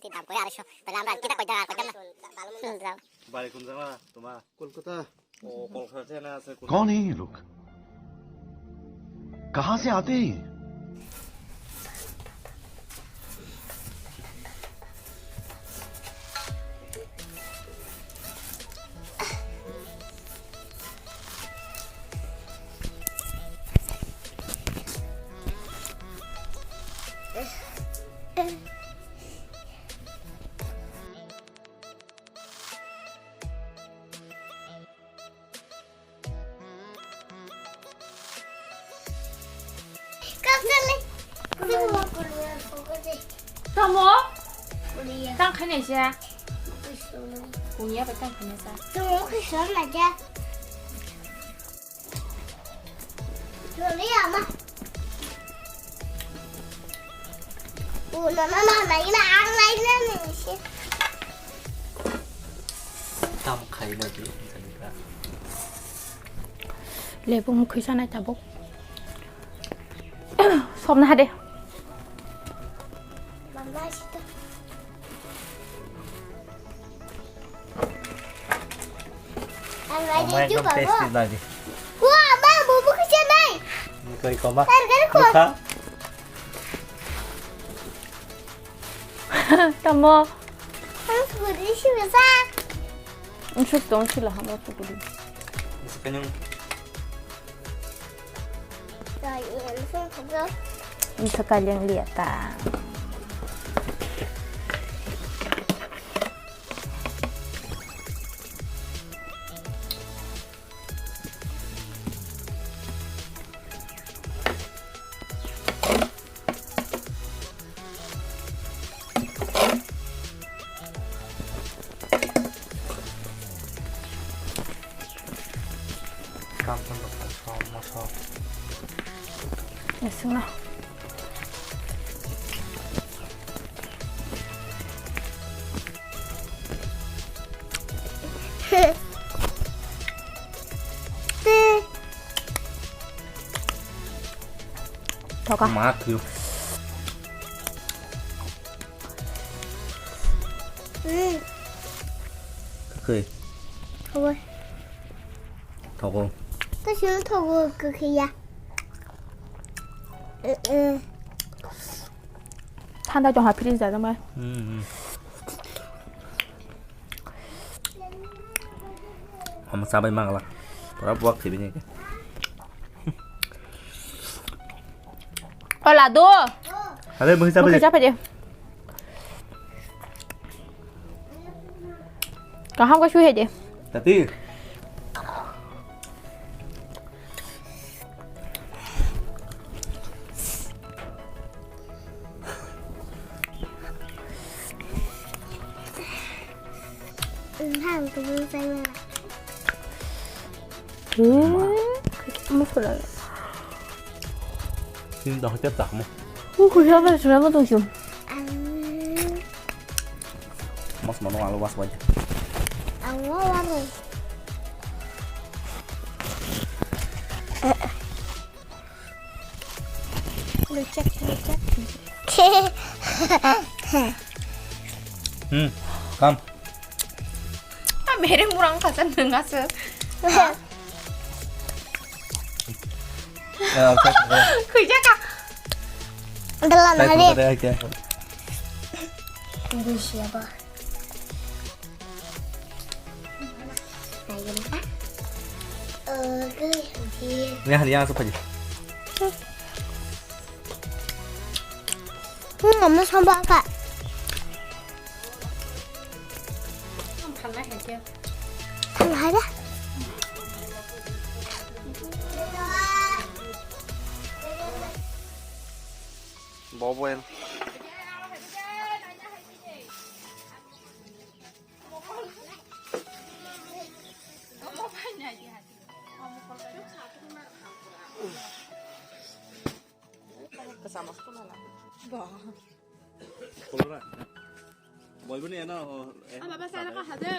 এটি দাম করে 250 তাহলে আমরা কিটা কই টাকা কইতাম না বাড়ি কোন জায়গা তোমার কলকাতা ও কলকাতাতে না আছে कौन है ये लोग कहां से आते हैं什么？刚看那些，我也不刚看那些。怎么会说那家有那样吗我那妈妈来那些 ตามไข่เลยดิฉันก็ 레봉 괜찮아 자복. 수업나 하래. 맛있다 엄마 좀 테스트 나지 우와 엄마 뭐 먹으셨나 이거 이거 봐 딸기를 이거 tamam. 한국에 쉬면서 음식 너무 싫어 한번 보고. 그냥 자 이거는 손 가져 sekalian lihat ta. 깜짝 놀라서 됐으나. 더 가. 마크 응 그게 더워 더고 또 지금 더워 그게야 응 than tao cho hỏi pizza ra mày. 엄마 싸바이 망라 뭐라 부엌 집이니 Thôi là đua. 아들 뭐 Một 싸바이 cái chấp phải đi. Còn không có suy hết gì. 따띠 한 두분 생일 그렇게 못 풀어요. 지금 너 헛됐다 뭐 그 혀를 주라면 좀 좀. mas mau nongol was aja 안 와와는 루짝 감 아 메랭무랑 가자 능하스. 야, 오케이. 그 이제가 들라 잘 나리 그래 할게. 이거 시어봐 나 이거 봐 그 뒤에 그냥 한 소파지. 엄마 선봐봐 반나 할게요. 달라라 뭐 보엔? Kasama ko na lang. Ba. 골라. 뭐 이번에 나 Mabasa na ka hada.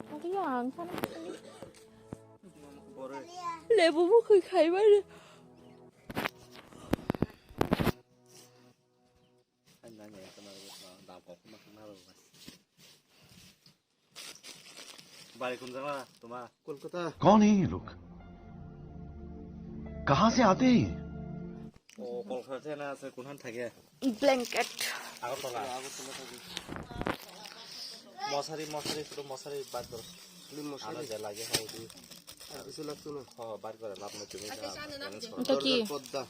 Ang kiyang sana. 뭐를 레버 뭐 그 가이바를. বাড়ি কোন জায়গা তোমার? কলকাতা। कौन है ये लोग? कहाँ से आते हैं? ও কলকাতাতে না আছে কোনখান থাকে? ব্ল্যাঙ্কেট আগরতলা। মশারি ছোট মশারি বার করো। আনা যা লাগে হয় দি। আর কিছু লাগতো না। হ্যাঁ বার করে লাভ নাই তুমি। এটা কি পর্দা।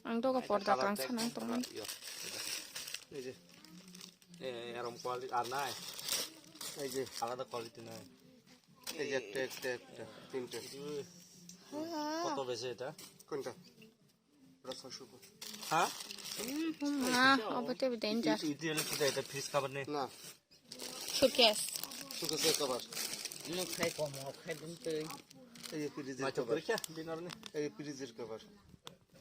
আংটো কা পর্দা কাংছা নাই তোমার এই যে এরকম কোয়ালিটি আর নাই, এই যে আলাদা কোয়ালিটি নাই। এই যে একটা তিনটে। কত বেশি এটা? কোনটা? এটা 600 টাকা। হ্যাঁ অবতে ডেঞ্জার ইতি হলে কি এটা ফ্রিজ খাবার নেই না, সুটকেস শুকাছে cover. nó khai có một khai đúng tươi এই যে ফ্রিজের মাইতো কভার। পরীক্ষা দিনার নে এই যে ফ্রিজের কভার।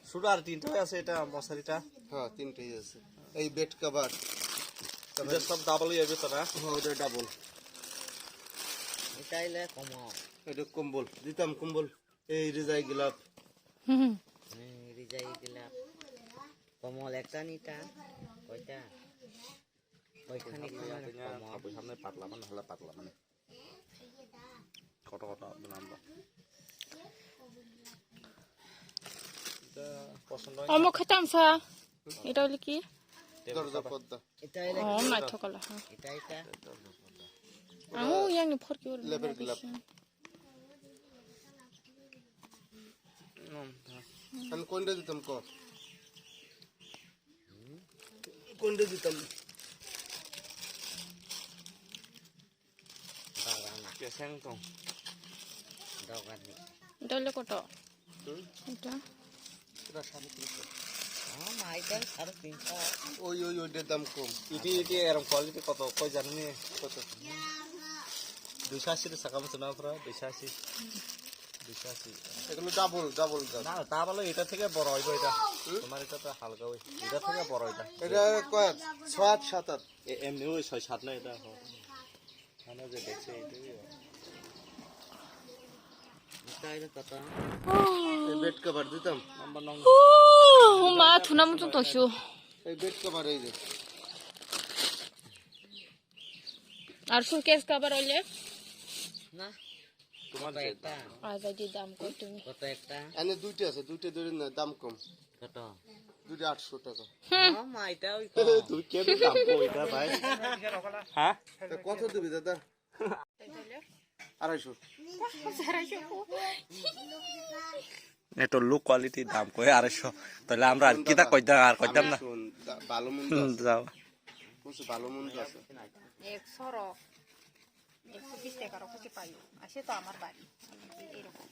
শুধু আর তিনটা আছে এটা মশারিটা। হ্যাঁ, তিনটেই আছে। এই বেড কভার। এটা সব ডাবল হয়ে যাবে তো না? হ্যাঁ, ওটা double. cái là có một এটা কম্বল দিতাম, কম্বল। এই রেজাই গোলাপ। đi dây cái là có một lẹt ta nita coi ta coi khăn đi có một খাবো সামনে পাতলা মানে হলে পাতলা মানে কত কত বানাবো এটা পছন্দ হয় অমুক খেতাম সা এটা হলো কি দরজা পর্দা। এটা ও না ঠকলা হ্যাঁ এটা আউ ইয়াং নি ফরকি ওর লেবের গোলাপ। আমি কোনটা দিতাম ক? কোনটা দিতাম? কেসেং তো đâu ăn đi এটা হলো কত এটা এটা 350। nó mày cái sao tiền sao ওইটার দাম কম। ইটি এরকম কোয়ালিটি কত কই জানি কত? 280 টাকা মতো না পুরো 280 এগুলো ডাবল ডাবল দাম। না তা বলো এটা থেকে বড় হইব এটা তোমার এটা তো হালকা হই এটা থেকে বড় এটা এটা কয় 6 7 8। এমনি ওই 6 7 না এটা আমরা যে দেখছি এটাই এটা এটা কত এই বেড কভার দিতাম। নাম্বার নং 오 মা থুনা মতন তো শু এই বেড কভার এই যে আর সুটকেস কভার হইলে না তোমার কত একটা আজা দি দাম কত তুমি কত একটা এনে দুইটা আছে, দুইটা ধরে না, দাম কম। কত দুইটা 800 টাকা। nó mày tao তুই কেমন দাম কই এটা ভাই হ্যাঁ তা কত দিবি দাদা? 250। এটা লো কোয়ালিটি দাম কই 250 তাহলে আমরা আর কিটা কইতাম আর কইতাম না শোন, ভালো মন্দ আছে। যাও বুঝছো, ভালো মন্দ আছে। 100 র 120 টাকা রাখতে পাই আসে তো আমার বাড়ি এরকম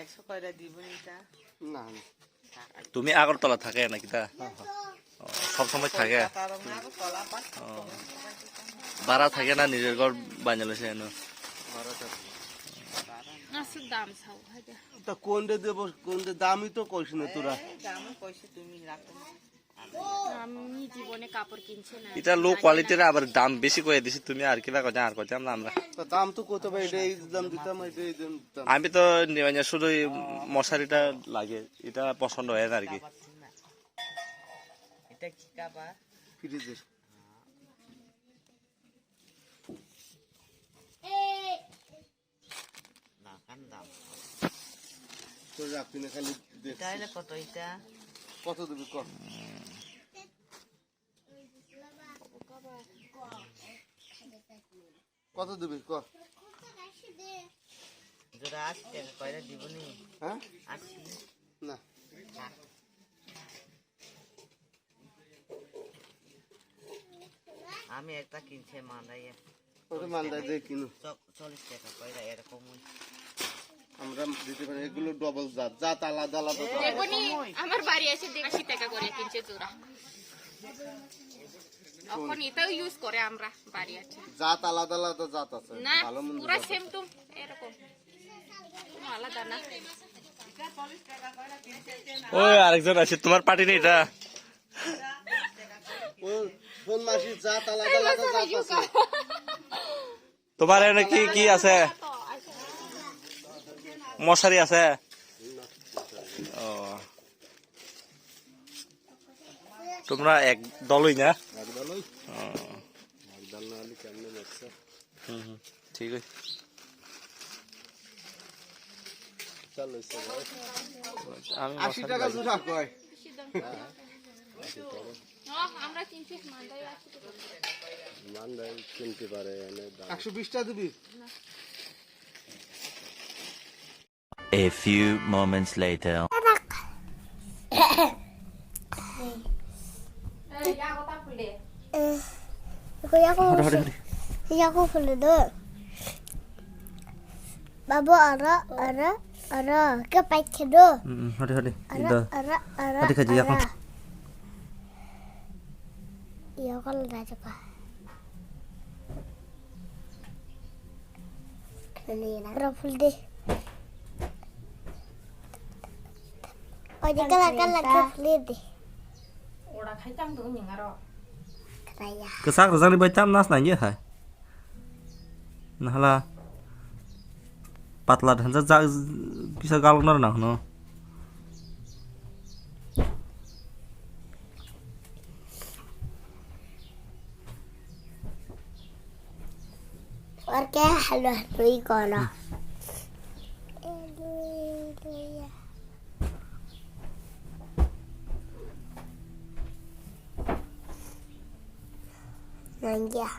একশো কয়টা দিব এটা না না, তুমি আগরতলা থাকে নাকি তা সব সময় থাকে ভাড়া থাকে না নিজের ঘর বানিয়ে লইছে এনো ভাড়াটা। আছে দাম ছাও হাজা তা কোনটা দেব, কোনটা দামই তো কইছ না তোরা। দাম কইছে তুমি রাখো আমি জীবনে কাপড় কিনছে না এটা লো কোয়ালিটির আবার দাম বেশি কই দিছি তুমি আর কিবা কইতা আর কইতাম না আমরা তা দাম তো কত ভাই, এটা এই দাম দিতাম, এটা এই দাম দিতাম। আমি তো মানে শুধু এই মশারিটা লাগে এটা পছন্দ হয় না আর কি এটা কি কাবার ফ্রিজের না কান দাম তো রাখবি না, খালি দেখ এটা হলে কত এটা কত দিবি ক। কত দিবি ক? জোড়া 80 টাকা কয়টা দিব নি হ্যাঁ 80 না, আমি একটা কিনছে মান্দাই ওটা মালদা দিয়ে কিনু। 40 টাকা কয়টা এরকম আমরা দিতে পারি, এগুলো ডবল জাত, জাত আলাদা আলাদা জাত। দেখনি আমার বাড়ি এসে 80 টাকা করে কিনছে জোড়া এখন এটাও ইউজ করে আমরা বাড়ি আছে জাত আলাদা আলাদা জাত আছে, না ভালো মন্দ পুরা জাত সেম আছে। টু এরকম কোনো আলাদা না ওই আরেকজন আছে তোমার পার্টি নেই এটা কোন মাসি জাত আলাদা আলাদা জাত আছে। তোমার এনে কি কি আছে মশারি আছে ও তোমরা এক দলই না? একদলই একদল না হলে কেমনে যাচ্ছে ঠিক আছে। চলো আমি 80 টাকা জোড়া কয় আমরা কিনছি মান্দাই কিনতে পারে 120 টাকা দিবি A few moments later. Aku perlu deh. Babu ara ke pakai deh. Hare Hare Ara. Hadi kaji yakın. Iya kalau dah coba. Ini ara full deh. Oh jangan lagi full deh. ওরা খাইতাম তো নিঙারো Katanya. Kesak rezang dibacam nas nanya hai. Nah lah. Patlat hansa bisa galon nah no. Warga halo ikono. Nanya.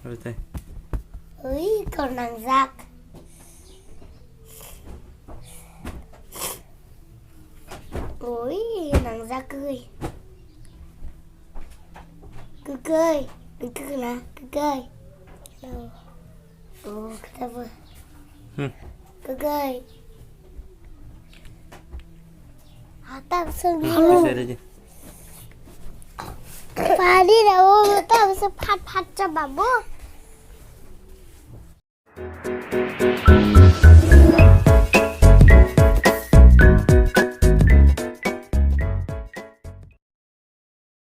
Hadi teh. Ui, con nàng giặc. Ui, nàng giặc cười. Cứ cười. Đừng cười nè, cứ cười. Đâu. Ồ, cái ta vừa. Cứ cười. Tao sơn đi luôn. Và đi đâu, tao sẽ phát cho bà bố.